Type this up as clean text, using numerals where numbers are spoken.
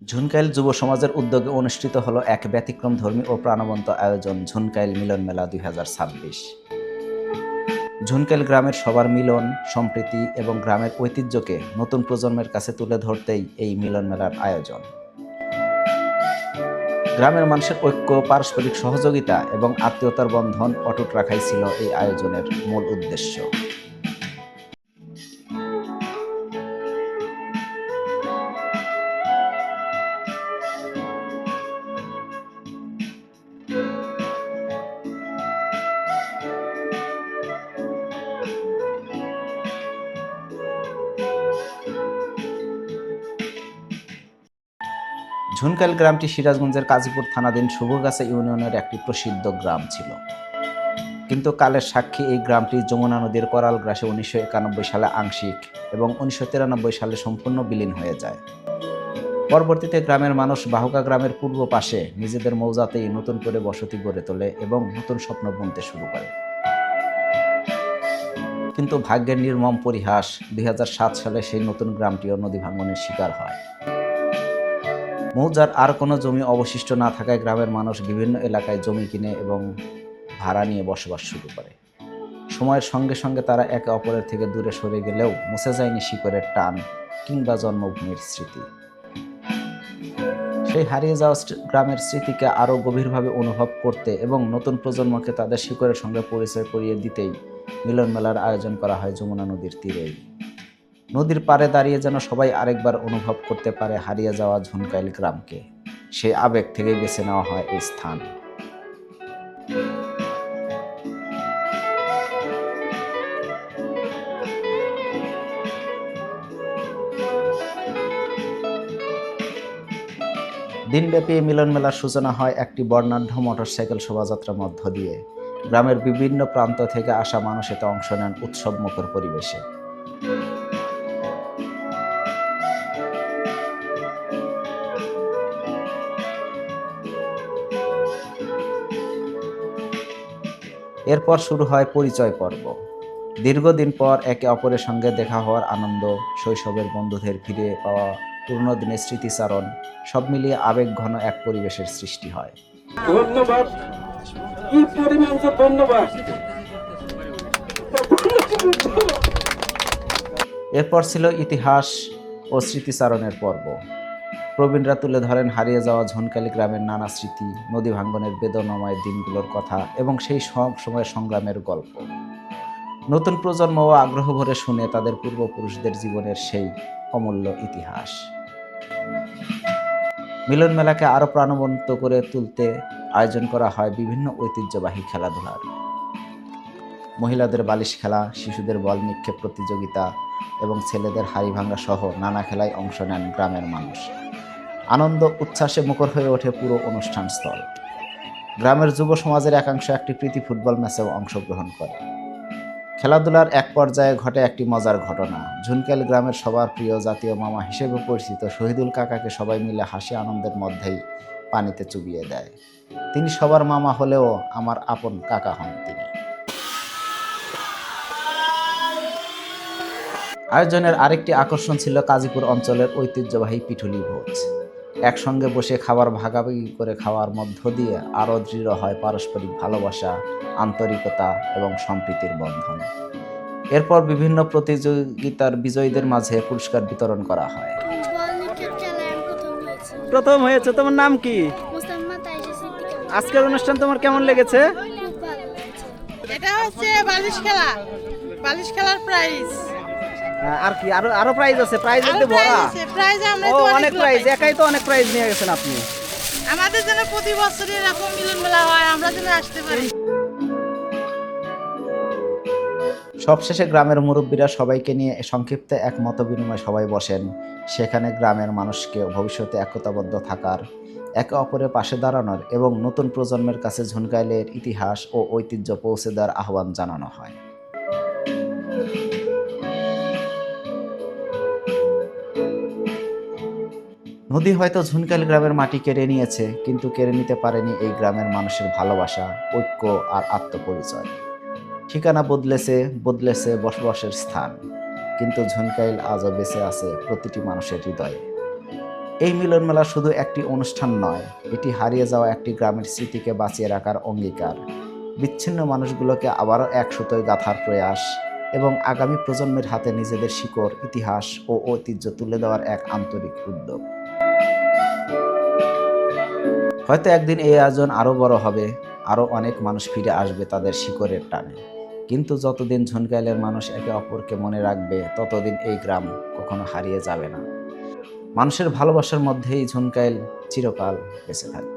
ঝুনকাইল যুব সমাজের উদ্যোগে অনুষ্ঠিত হলো এক ব্যতিক্রমধর্মী ও প্রাণবন্ত আয়োজন ঝুনকাইল মিলন মেলা ২০২৬। ঝুনকাইল গ্রামের সবার মিলন, সম্প্রীতি এবং গ্রামের ঐতিহ্যকে নতুন প্রজন্মের কাছে তুলে ধরতেই এই মিলন মেলার আয়োজন। গ্রামের মানুষের ঐক্য, পারস্পরিক সহযোগিতা এবং আত্মীয়তার বন্ধন অটুট রাখাই ছিল এই আয়োজনের মূল উদ্দেশ্য। ঝুনকাইল গ্রামটি সিরাজগঞ্জের কাজীপুর থানাধীন শুভগাছা ইউনিয়নের একটি প্রসিদ্ধ গ্রাম ছিল। কিন্তু কালের সাক্ষী এই গ্রামটি যমুনা নদীর করাল গ্রাসে ১৯৯১ সালে আংশিক এবং ১৯৯৩ সালে সম্পূর্ণ বিলীন হয়ে যায়। পরবর্তীতে গ্রামের মানুষ বাহুকা গ্রামের পূর্ব পাশে নিজেদের মৌজাতেই নতুন করে বসতি গড়ে তোলে এবং নতুন স্বপ্ন বুনতে শুরু করে। কিন্তু ভাগ্যের নির্মম পরিহাস, ২০০৭ সালে সেই নতুন গ্রামটিও নদী ভাঙনের শিকার হয়। মৌজার আর কোনো জমি অবশিষ্ট না থাকায় গ্রামের মানুষ বিভিন্ন এলাকায় জমি কিনে এবং ভাড়া নিয়ে বসবাস শুরু করে। সময়ের সঙ্গে সঙ্গে তারা একে অপরের থেকে দূরে সরে গেলেও মুছে যায়নি শিকড়ের টান কিংবা জন্মভূমির স্মৃতি। সেই হারিয়ে যাওয়া গ্রামের স্মৃতিকে আরও গভীরভাবে অনুভব করতে এবং নতুন প্রজন্মকে তাদের শিকড়ের সঙ্গে পরিচয় করিয়ে দিতেই মিলন মেলার আয়োজন করা হয় যমুনা নদীর তীরেই। নদীর পাড়ে দাঁড়িয়ে যেন সবাই আরেকবার অনুভব করতে পারে হারিয়ে যাওয়া ঝুনকাইল গ্রামকে। সেই আবেগ থেকেই বেছে নেওয়া হয় এই স্থান। দিনব্যাপী এই মিলন মেলার সূচনা হয় একটি বর্ণাঢ্য মোটরসাইকেল শোভাযাত্রার মধ্য দিয়ে। গ্রামের বিভিন্ন প্রান্ত থেকে আসা মানুষ এতে অংশ নেন উৎসবমুখর পরিবেশে। এরপর শুরু হয় পরিচয় পর্ব। দীর্ঘদিন পর একে অপরের সঙ্গে দেখা হওয়ার আনন্দ, শৈশবের বন্ধুদের ফিরে পাওয়া, পুরনো দিনের স্মৃতিচারণ, সব মিলিয়ে আবেগঘন এক পরিবেশের সৃষ্টি হয়। ধন্যবাদ, কি পরিমাণ ধন্যবাদ। এরপর ছিল ইতিহাস ও স্মৃতিচারণের পর্ব। প্রবীণরা তুলে ধরেন হারিয়ে যাওয়া ঝুনকাইল গ্রামের নানা স্মৃতি, নদী ভাঙ্গনের বেদনাময় দিনগুলোর কথা এবং সেই সব সময়ের সংগ্রামের গল্প। নতুন প্রজন্মও আগ্রহ ভরে শুনে তাদের পূর্বপুরুষদের জীবনের সেই অমূল্য ইতিহাস। মিলন মেলাকে আরও প্রাণবন্ত করে তুলতে আয়োজন করা হয় বিভিন্ন ঐতিহ্যবাহী খেলাধুলার। মহিলাদের বালিশ খেলা, শিশুদের বল নিক্ষেপ প্রতিযোগিতা এবং ছেলেদের হাড়ি ভাঙা সহ নানা খেলায় অংশ নেন গ্রামের মানুষ। আনন্দ উচ্ছ্বাসে মুখর হয়ে ওঠে পুরো অনুষ্ঠানস্থল। গ্রামের যুব সমাজের একাংশ একটি প্রীতি ফুটবল ম্যাচেও অংশগ্রহণ করে। খেলাধুলার এক পর্যায়ে ঘটে একটি মজার ঘটনা। ঝুনকাইল গ্রামের সবার প্রিয় জাতীয় মামা হিসেবে পরিচিত শহীদুল কাকাকে সবাই মিলে হাসি আনন্দের মধ্যেই পানিতে চুবিয়ে দেয়। তিনি সবার মামা হলেও আমার আপন কাকা হন তিনি। আয়োজনের আরেকটি আকর্ষণ ছিল কাজীপুর অঞ্চলের ঐতিহ্যবাহী পিঠুলি ভোজ। একসঙ্গে বসে খাবার ভাগাভাগি করে খাওয়ার মধ্য দিয়ে আরও দৃঢ় হয় পারস্পরিক ভালোবাসা, আন্তরিকতা এবং সম্প্রীতির বন্ধন। এরপর বিভিন্ন প্রতিযোগিতার বিজয়ীদের মাঝে পুরস্কার বিতরণ করা হয়। প্রথম হয়েছে, তোমার নাম কি? আজকের অনুষ্ঠান তোমার কেমন লেগেছে? এটা হচ্ছে বালিশ খেলা, বালিশ খেলার প্রাইজ। আর কি আরো প্রাইজ আছে? প্রাইজ দিতে ভরা। প্রাইজ আমরা ও তো অনেক প্রাইজ, একাই তো অনেক প্রাইজ নিয়ে গেছেন আপনি। আমাদের জন্য প্রতি বছর এরকম মিলন মেলা হয়, আমরা যেন আসতে পারি। সবশেষে গ্রামের মুরব্বীরা সবাইকে নিয়ে সংক্ষিপ্ত এক মত বিনিময় সবাই বসেন। সেখানে গ্রামের মানুষকে ভবিষ্যতে একতাবদ্ধ থাকার, একে অপরের পাশে দাঁড়ানোর এবং নতুন প্রজন্মের কাছে ঝুনকাইলের ইতিহাস ও ঐতিহ্য পৌঁছে দেওয়ার আহ্বান জানানো হয়। নদী হয়তো ঝুনকাইল গ্রামের মাটি কেড়ে নিয়েছে, কিন্তু কেড়ে নিতে পারেনি এই গ্রামের মানুষের ভালোবাসা, ঐক্য আর আত্মপরিচয়। ঠিকানা বদলেছে বসবাসের স্থান, কিন্তু ঝুনকাইল আজও বেঁচে আছে প্রতিটি মানুষের হৃদয়ে। এই মিলন মেলা শুধু একটি অনুষ্ঠান নয়, এটি হারিয়ে যাওয়া একটি গ্রামের স্মৃতিকে বাঁচিয়ে রাখার অঙ্গীকার, বিচ্ছিন্ন মানুষগুলোকে আবারও এক সুতোয় গাঁথার প্রয়াস এবং আগামী প্রজন্মের হাতে নিজেদের শিকড়, ইতিহাস ও ঐতিহ্য তুলে দেওয়ার এক আন্তরিক উদ্যোগ। হয়তো একদিন এই আয়োজন আরও বড় হবে, আরও অনেক মানুষ ফিরে আসবে তাদের শিকড়ের টানে, কিন্তু যতদিন ঝুনকাইলের মানুষ একে অপরকে মনে রাখবে, ততদিন এই গ্রাম কখনো হারিয়ে যাবে না। মানুষের ভালোবাসার মধ্যেই ঝুনকাইল চিরকাল বেঁচে থাকবে।